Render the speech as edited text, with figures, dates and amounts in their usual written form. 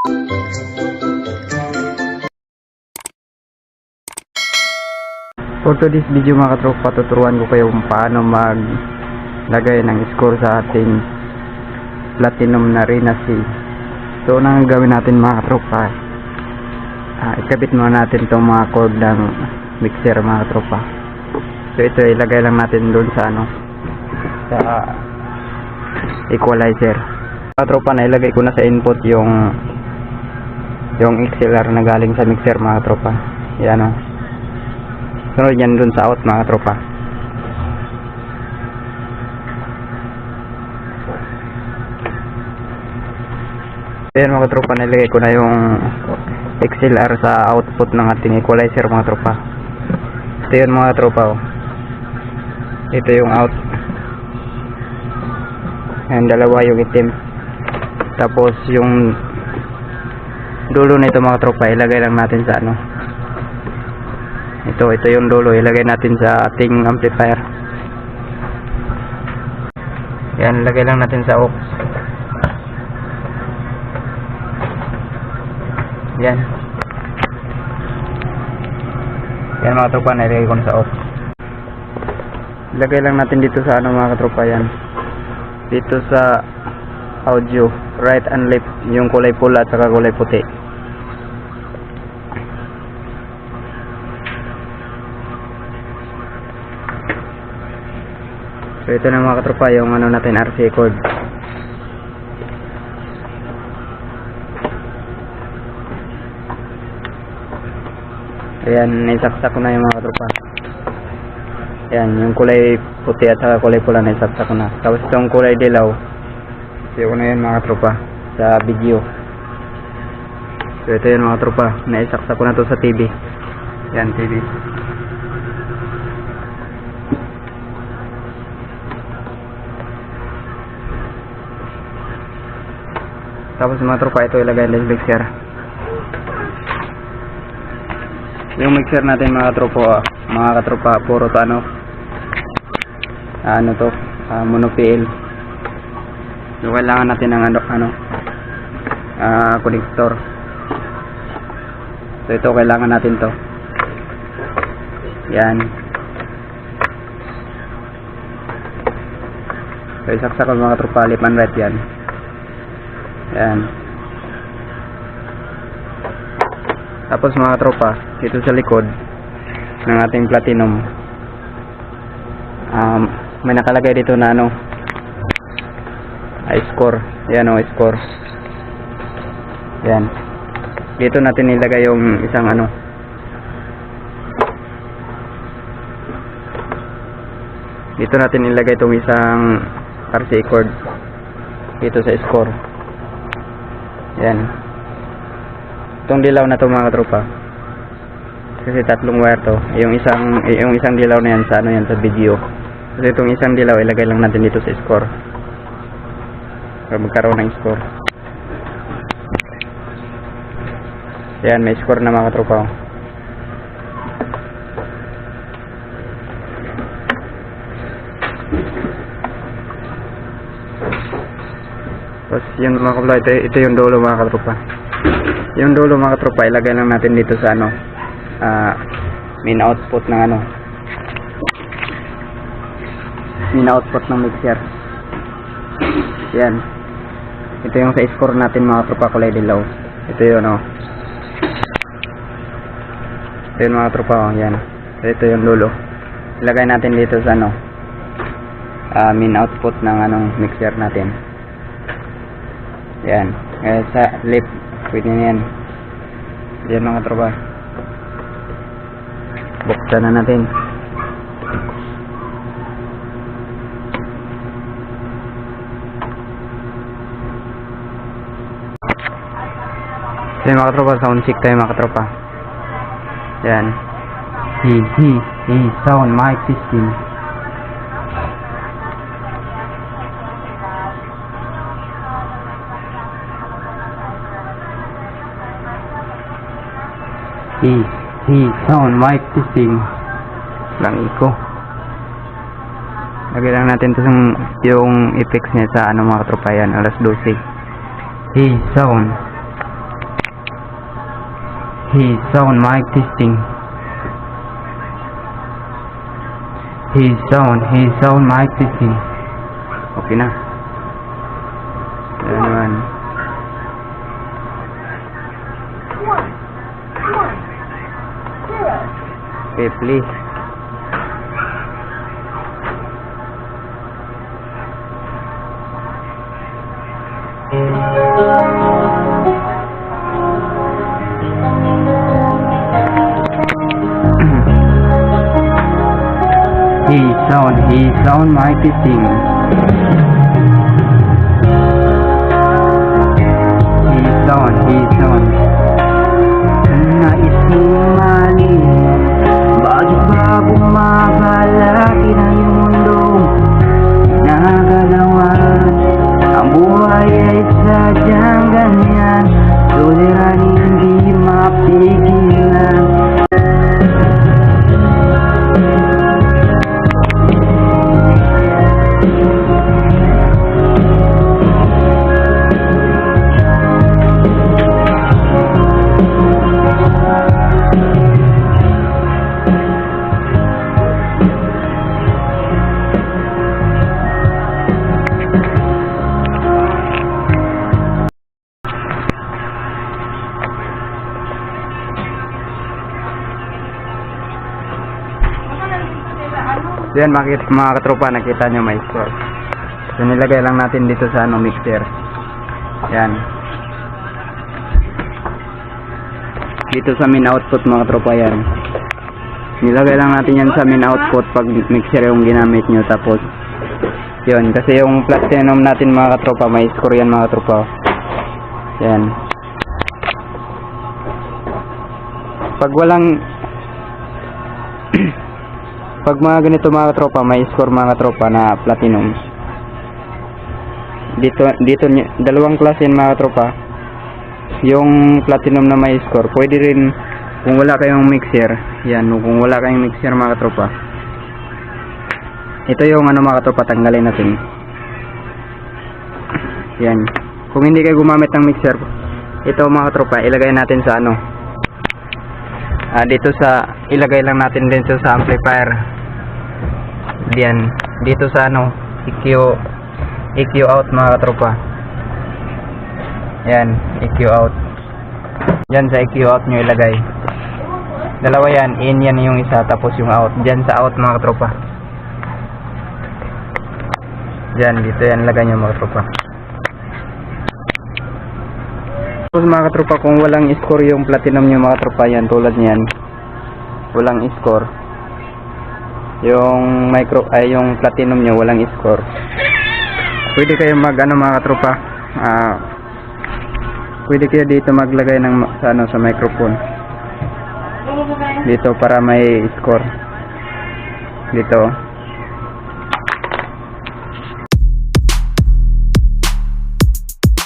For today's video mga katropa, tuturuan ko kayo kung paano maglagay ng score sa ating platinum na Rena C. So unang gawin natin mga katropa, ikabit muna natin itong mga cord ng mixer mga katropa. So ito ilagay lang natin doon sa sa equalizer. Mga katropa, na ilagay ko na sa input yung XLR na galing sa mixer mga katropa. Yan o. Sunod yan dun sa out mga tropa. Ayan mga tropa, nilagay ko na yung XLR sa output ng ating equalizer mga tropa. Ito yun mga tropa. Ito yung out. Ayan, dalawa yung itim. Tapos yung dulo nito mga tropa, ilagay lang natin sa ito yung dulo, ilagay natin sa ating amplifier. Yan, ilagay lang natin sa aux. Yan mga tropa, nilagay ko na sa aux. Ilagay lang natin dito sa mga tropa, yan dito sa audio, right and left, yung kulay pula at saka kulay puti. So ito na mga katropa yung natin RCA cord. Ayan, naisaksak ko na yung mga katropa. Ayan, yung kulay puti at saka kulay pula naisaksak ko na. Tapos itong kulay dilaw, yung na yan mga katropa sa video. So ito yun mga katropa, naisaksak ko na to sa TV. Ayan, TV. Tapos mga tropa, ito ilagay ng mixer. Yung mixer natin mga katropa, puro to monopil. So kailangan natin ng connector. So ito kailangan natin to. Yan. So isaksak ko mga tropa, left and right yan. Yan. Tapos mga tropa, dito sa likod ng ating platinum, may nakalagay dito na score. Yan score. Yan. Dito natin ilagay yung isang dito natin ilagay itong isang RCA cord dito sa score. Yan. Itong dilaw na to mga tropa, kasi tatlong wire to. Yung isang dilaw na yan sa yan sa video. Kasi itong isang dilaw ilagay lang natin dito sa score para magkaroon ng score. Yan, may score na mga tropa. Tapos yun mga kabla, ito yung dulo mga katropa. Yung dulo mga katropa, ilagay lang natin dito sa main output ng main output ng mixer. Yan. Ito yung sa score natin mga katropa, kulay dilaw. Ito yun ito yun mga katropa, yan. Ito yung dulo. Ilagay natin dito sa main output ng mixer natin. Yan, sa left, pwede na yan. Yan mga tropa, buksan na natin. Yan mga tropa, sound check tayo mga tropa. Yan, sound mic system. Sound mic testing lang iko. Lagay lang natin to yung effects niya sa mga katropa, yan, alas 12. Sound Hey sound mic testing. Hey sound mic testing. Okay na. Ayan naman. Okay, please. He sound mic testing. He sound. Nais mong malimot, bakit ba bumabalaki ng iyong mundong nagalawan? Ang buhay ay sadyang ganyan, suliranin hindi mapigilan. Yan mga katropa, nakita nyo may score. So nilagay lang natin dito sa mixer. Yan. Dito sa main output mga katropa yan. Nilagay lang natin yan sa main output pag mixer yung ginamit nyo. Tapos yun, kasi yung platinum natin mga katropa, may score yan mga katropa. Yan. Pag walang pag mga ganito mga katropa, may score mga katropa na platinum. Dito dalawang klase mga katropa. Yung platinum na may score, pwede rin kung wala kayong mixer. Yan, kung wala kayong mixer mga katropa. Ito yung mga katropa, tanggalin natin. Yan. Kung hindi kayo gumamit ng mixer, ito mga katropa, ilagay natin sa dito sa, ilagay lang natin dito sa amplifier. Diyan, dito sa EQ out mga katropa. Yan, EQ out. Diyan sa EQ out nyo ilagay. Dalawa yan, in yan yung isa, tapos yung out. Diyan sa out mga katropa. Diyan, dito yan ilagay nyo mga katropa. Tapos mga katropa, kung walang score yung platinum nyo mga katropa, yan tulad niyan, walang score. Yung yung platinum nyo walang score, pwede kayo mga katropa, pwede kayo dito maglagay ng sa microphone dito para may score dito.